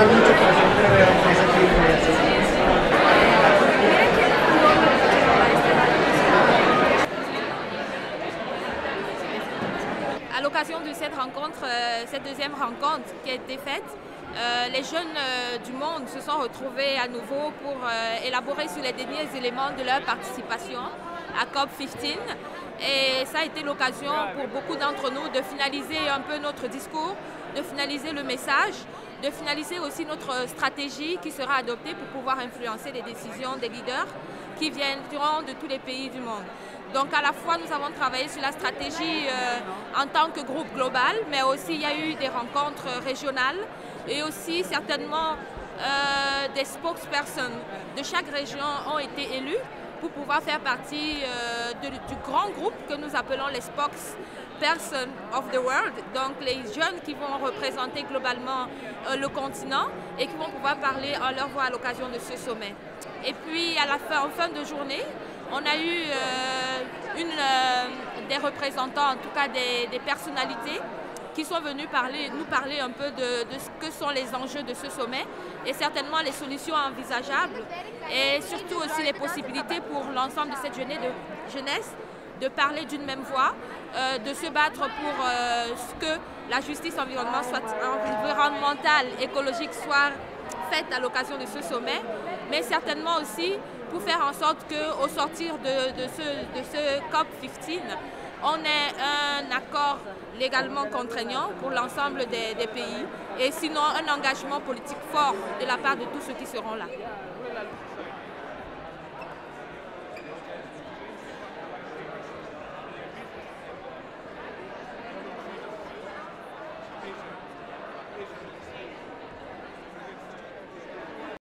mucho para siempre ver a ese tipo de asesinos. À l'occasion de cette rencontre, cette deuxième rencontre qui a été faite, les jeunes du monde se sont retrouvés à nouveau pour élaborer sur les derniers éléments de leur participation à COP15. Et ça a été l'occasion pour beaucoup d'entre nous de finaliser un peu notre discours, de finaliser le message, de finaliser aussi notre stratégie qui sera adoptée pour pouvoir influencer les décisions des leaders qui viendront de tous les pays du monde. Donc à la fois nous avons travaillé sur la stratégie en tant que groupe global, mais aussi il y a eu des rencontres régionales et aussi certainement des spokespersons de chaque région ont été élus pour pouvoir faire partie du grand groupe que nous appelons les spokespersons of the world, donc les jeunes qui vont représenter globalement le continent et qui vont pouvoir parler en leur voix à l'occasion de ce sommet. Et puis à la fin, en fin de journée, on a eu des représentants, en tout cas des personnalités, qui sont venus nous parler un peu de ce que sont les enjeux de ce sommet et certainement les solutions envisageables et surtout aussi les possibilités pour l'ensemble de cette jeunesse de parler d'une même voix, de se battre pour ce que la justice environnementale, écologique soit faite à l'occasion de ce sommet, mais certainement aussi pour faire en sorte qu'au sortir de ce COP15, on ait un accord légalement contraignant pour l'ensemble des pays et sinon un engagement politique fort de la part de tous ceux qui seront là.